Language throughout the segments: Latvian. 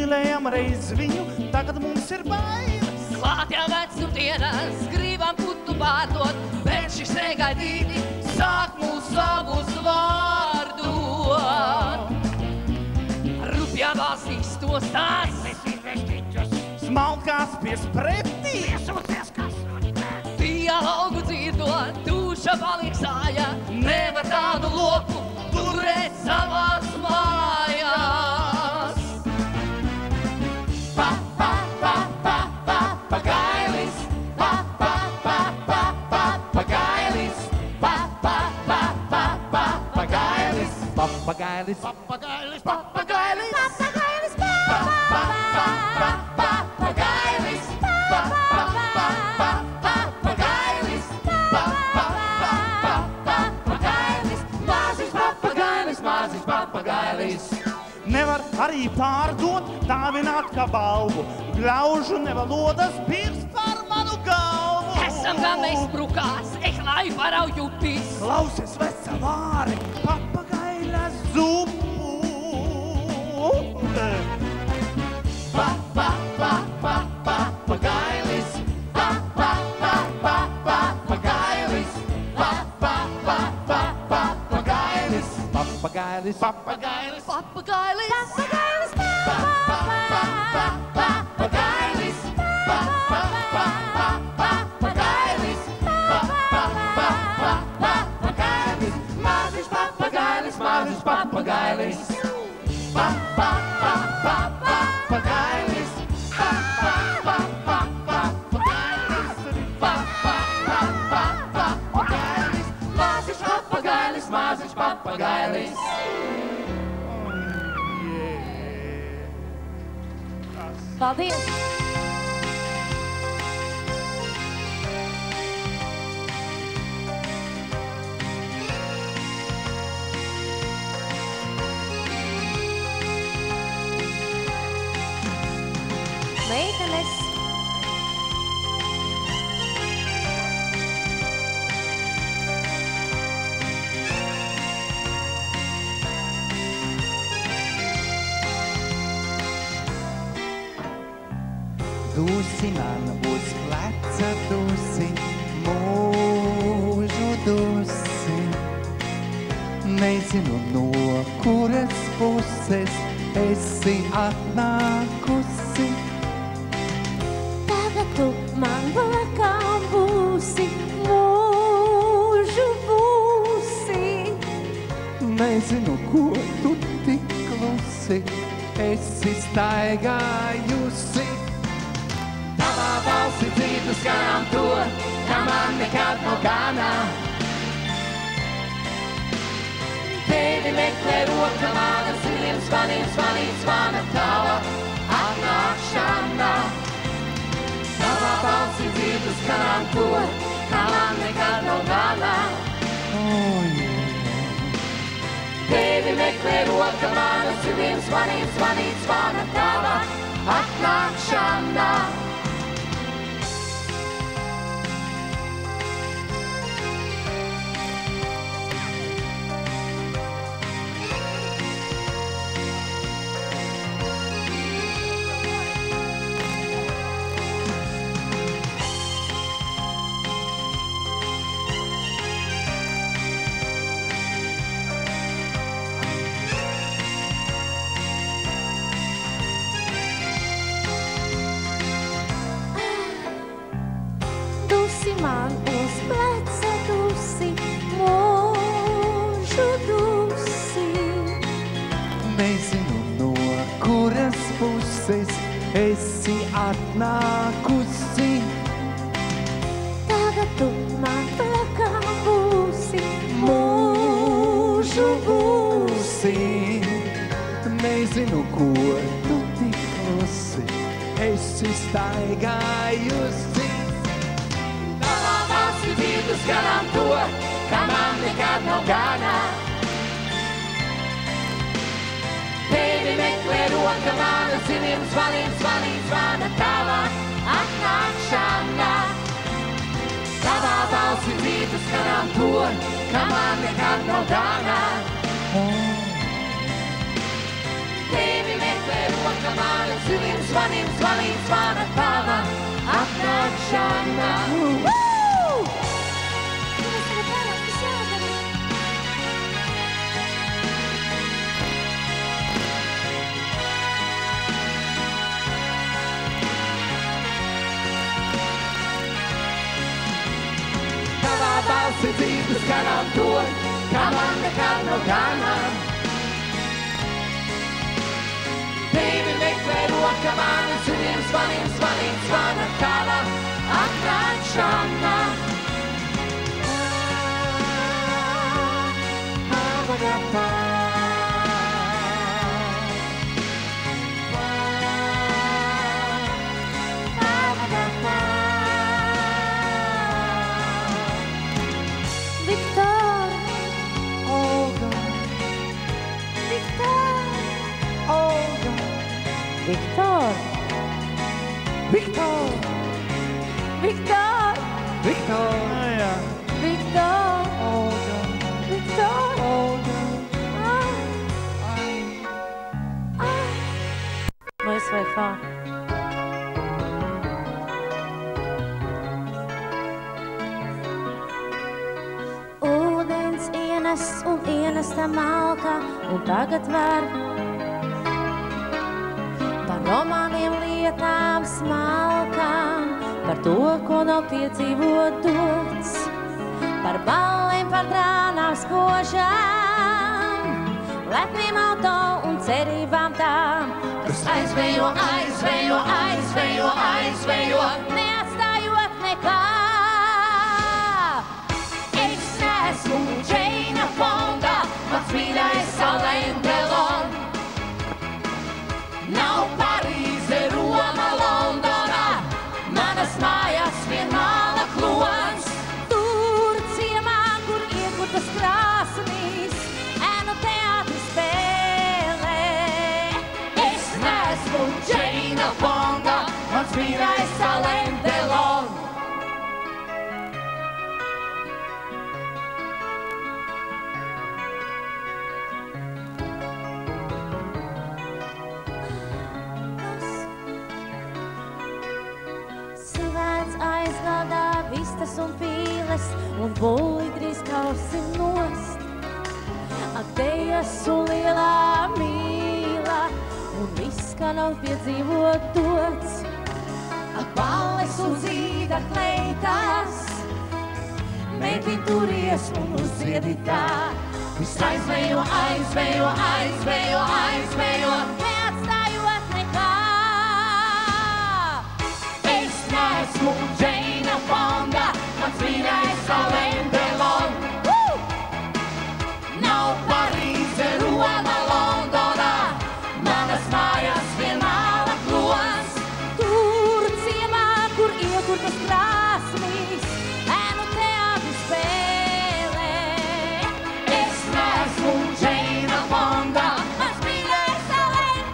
mīlējam reiz viņu, tagad mums ir bailes. Klāt jau vecu dienas, gribam putu pārdot, bet šis negaidīti sāk mūs savus vārdot. Rupjā balsīs to stās, Smalkās piespretī, dialogu dzirdot, duša paliek sāja, nevar tādu loku turēt savās mājās. Papagailis, papagailis, papagailis, papagailis, papagailis, papagailis, papagailis, papagailis, mazis papagailis. nevar arī pārdot, dāvināt kā balvu. Gļaužu nevalodas pirms par manu galvu. Esam kā mēs brukās, lai parauju pis. Klausies, veca vāri, papagaila zupu. Papagailis, papagailis, papagailis, papagailis, papagailis, Papagailis, papagailis, papagailis, mazis papagailis, mazis papagailis, papagailis, mazis papagailis, mazis papagailis. Paldies! Meitenes! Dusi man uz pleca, dusi, mūžu dusi. Nezinu, no kuras puses esi atnākusi. Tagad tu man blakām būsi, mūžu būsi. Nezinu, ko tu tik klusi esi staigājusi. Tavā balsi dzīves garām to, kā man nekad nav gana. Tevi meklē roka mana, ziliem zvaniem zvanīt zvana tava atnākšana. Tavā balsi dzīves garām to, kā man nekad nav gana. Tevi meklē roka mana, ziliem zvaniem zvanīt zvana tava atnākšana. Man uz pleca dusi, mūžu dusi. Nezinu, no kuras puses esi atnākusi. Tagad tu man blakām būsi, mūžu būsi. Nezinu, ko tu tik klusi esi staigājusi. Dzīves garām to, kā man nekad nav gana. Tevi meklē roka mana, ziliem zvaniem zvanīt zvana tava atnākšana. Tavā balsi dzīves garām to, kā man nekad nav gana. Tevi meklē roka mana, ziliem zvaniem zvanīt zvana tava atnākšana. Tavā balsi dzīves garām to, kā man nekad nav gana. Tevi meklē roka mana, ziliem zvaniem zvanīt zvana tava atnākšana. Viktor, Olga, Viktor, Olga, Viktor, Viktor! Viktor, Viktor! Jā. Viktor, Olga! Viktor. Olga! Mēs vai fā? Ūdens ienes un ienesta malkā, un tagad var par romāniem lietām smalkām, par to, ko nav piedzīvot dots, par ballēm, par drānām spožām, lepniem auto un cerībām tām, kas aizvejo, aizvejo, aizvejo, aizvejo, neatstājot nekā. Es esmu Džeina Fonda, mans mīļais Alain Delon. Nav Parīze, Roma, Londona, manas mājas vienmāla klons. Tur ciemā, kur iegurtas krāsnīs, ēnu teātri spēlē. Es neesmu Džeina Fonda, mans mīļais Alain Delon. Sivēns aizgādā vistas un pīles, un bulli drīz kausim nost. Ak, te esmu lielā mīla, un viss, kā nav piedzīvot dots. Ak, balles un zīda kleitas, meitiņ turies un uzdziedi tā. Viss aizvejo, aizvejo, aizvejo, aizvejo, neatstājot nekā. Es neesmu Džeina Fonda, mans mīļais Alain Delon. Nav Parīze, Roma, Londona, manas mājas vienmāla klons. Tur ciemā, kur iegurtas krāsnīs, ēnu teātri spēlē. Es neesmu Džeina Fonda, mans mīļais Alain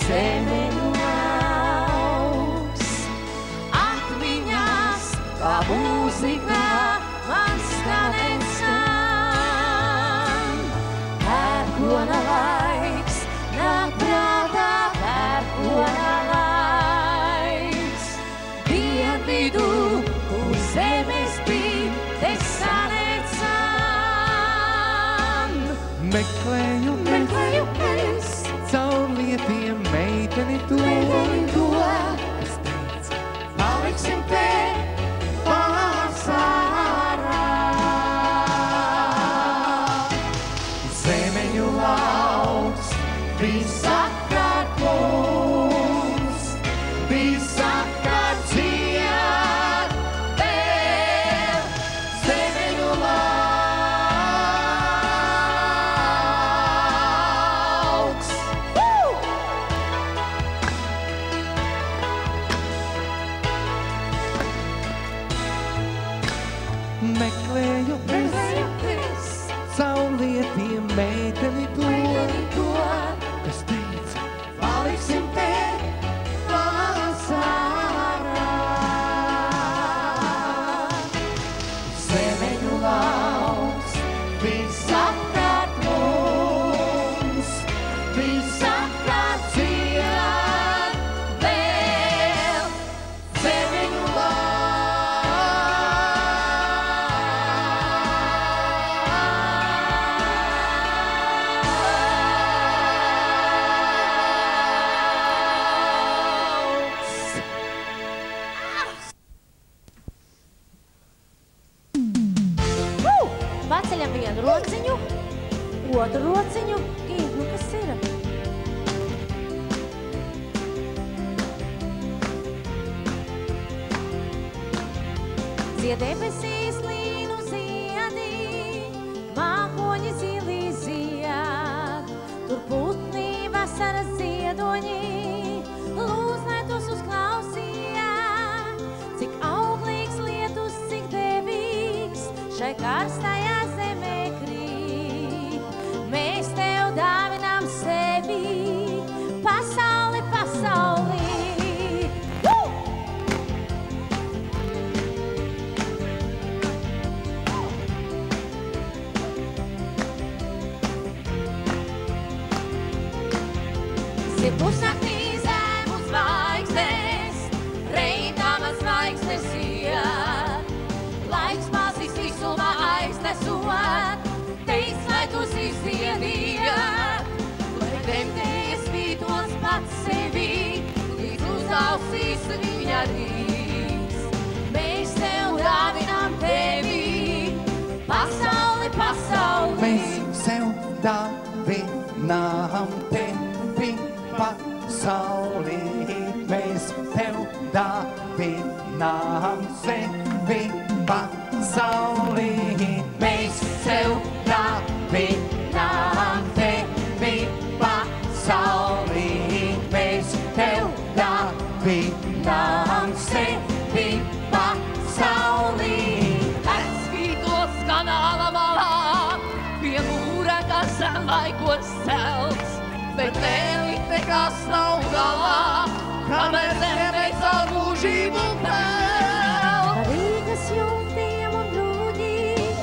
zemeņu lauks. Atmiņās, kā mūzika, man skanēs skan. Pērkona laiks, nāk prātā pērkona laiks. Dienvidu, kur zemes bija, te sanēs san. Meklēju es caur lietiem meiteni to, kas teica, Paliksim te vasarā. Zemeņu lauks, visapkārt mums, visapkārt dzied vēl. Zemeņu lauks. meklēju es caur lietiem meiteni to, kas teica, Paliksim te vasarā. Zemeņu lauks, visapkārt mums, visapkārt dzied vēl. Zemeņu Paceļam vienu rociņu, otru rociņu. Gīd, nu kas ir? Zied debesīs līnu ziedi, mākoņi zilī zied. Tur putni vasaras ziedoņi, lūznētos uzklausīja. Cik auglīgs lietus, cik devīgs, šai karstajā zemē krīt. Mēs tev dāvinām sevi, pasauli, pasaulī. Zied pusnaktī zemu zvaigznes, reitāmas zvaigznes iet. Laiks mazīs visumā aiznesot, teic, lai tos izziedījāt. Lai kremtējies spītos pats sevi, līdz uzausīs viņa rīks. Mēs tev dāvinām tevi, pasauli, pasauli. mēs sev dāvinām tevi, pasaulī. Mēs tev dāvinām sevi, pasaulī. Mēs sev dāvinām tevi, pasaulī. Mēs tev dāvinām sevi, pasaulī. Spītos kanāla malā, pie mūra, kas sen laikos celts, bet vēl nekas nav galā, kamēr zeme caur mūžību peld. Par Rīgas jumtiem un grūģiem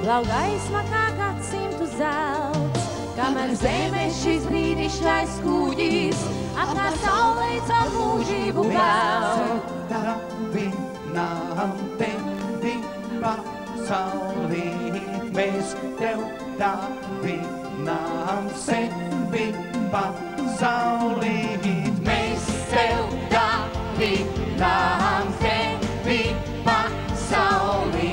lau gaisma kā gadsimtu zelts. Kamēr zemē šis brīnišķais kuģis apkārt saulei caur mūžību peld. Dāvinām tevi, pasaulī. Mēs tev dāvinām sevi, pasaulī. Mēs tev dāvinām tevi, pasaulī.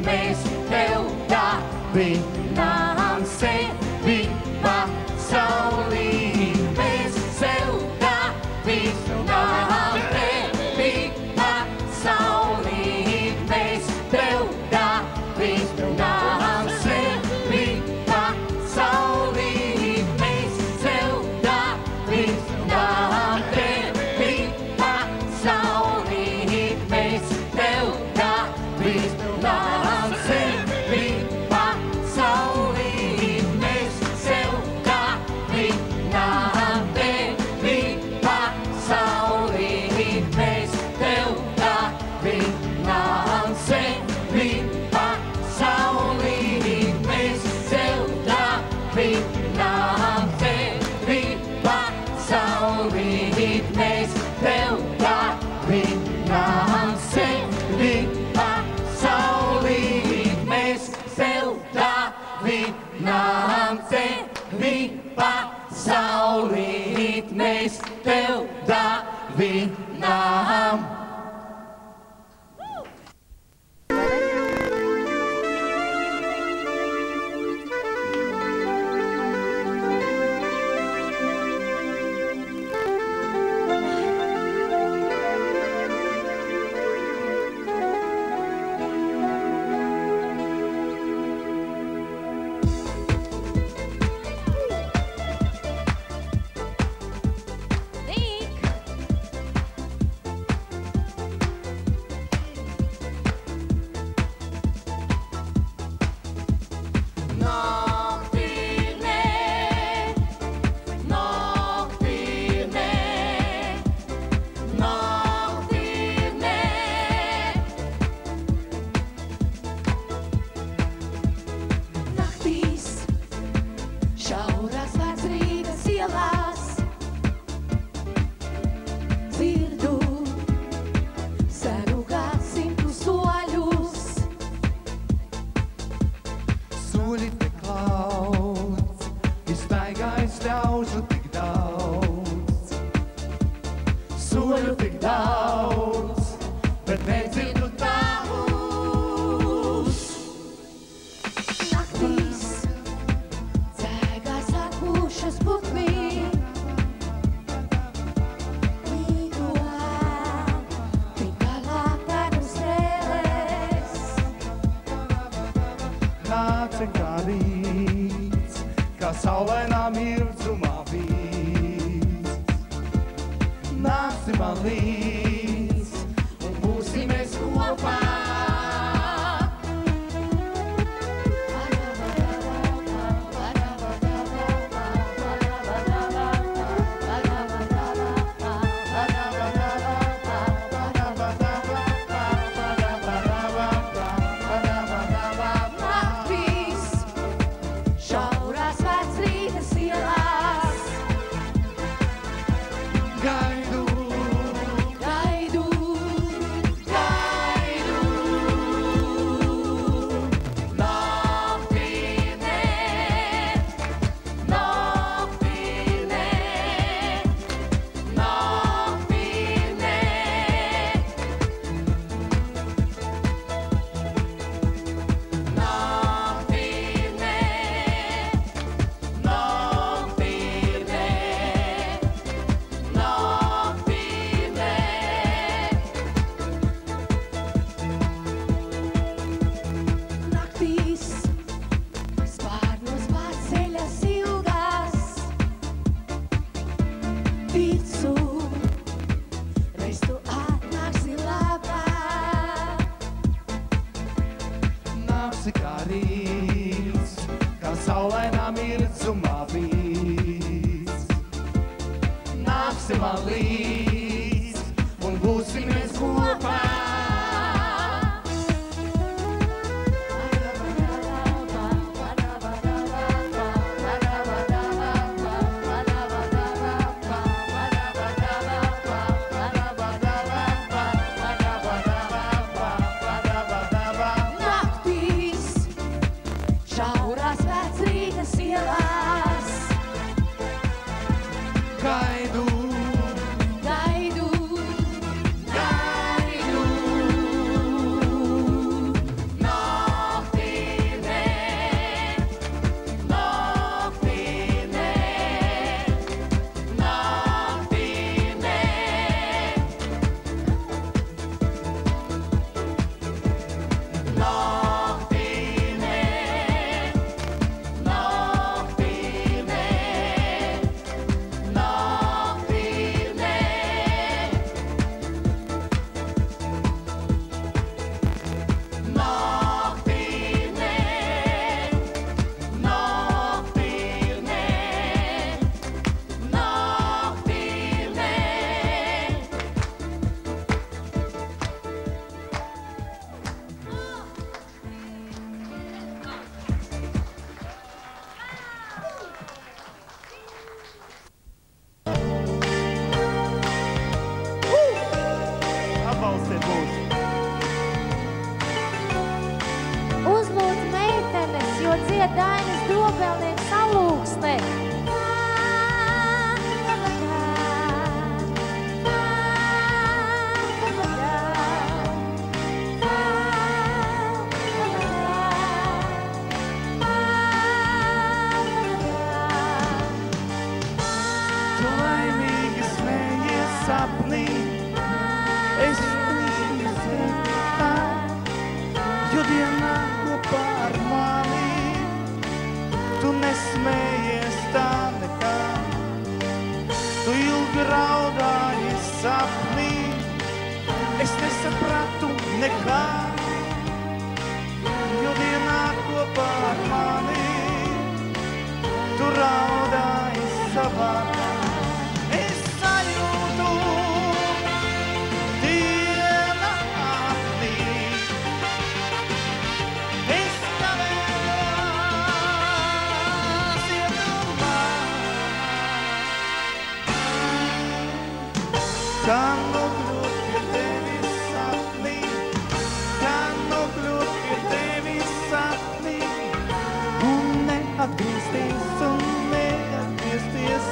Mēs tev dāvinām sevi, pasaulī. Mēs tev dāvinām tevi, pasaulī. Mēs tev dāvinām sevi, pasaulī. Mēs tev dāvinām tevi, pasaulī. Mēs tev dāvinām sevi, pasaulī. Mēs tev dāvinām tevi, saulīt, mēs tev dāvinām. Uzlūdz meitenes, jo dzied Dainis Dobelnieks salūksne. sapnī, es izsēju tā, jo dienā kopā ar mani, tu nesmējies tā nekā, tu ilgi raudāji sapnī, es nesapratu nekā, jo dienā kopā ar mani, tu raudāji savādā. Es sajūtu diena apnī, es kavējos iedomā, kā nokļūt pie tevis sapnī, kā nokļūt pie tevis sapnī, un neatgriezties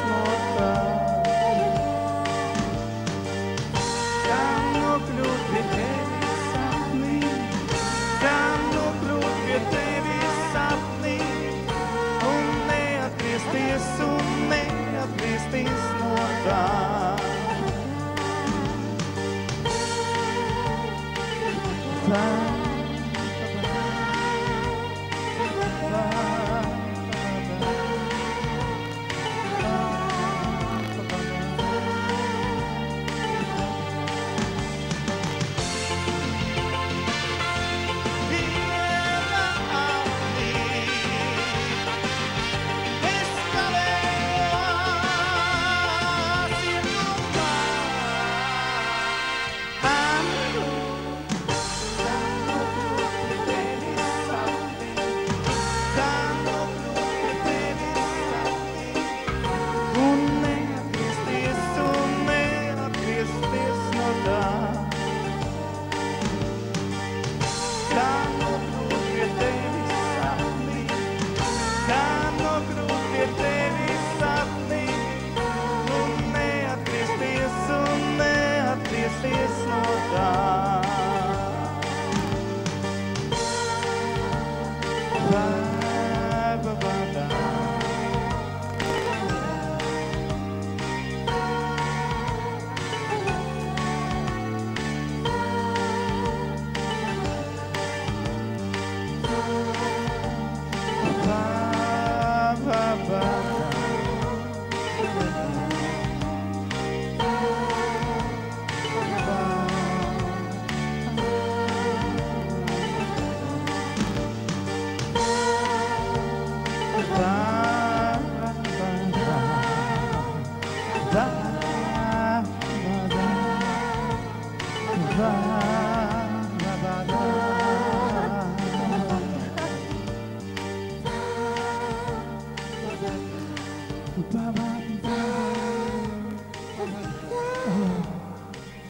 no tā. Kā nokļūt pie tevis sapnī, kā nokļūt pie tevis sapnī, un neatgriezties no tā. Da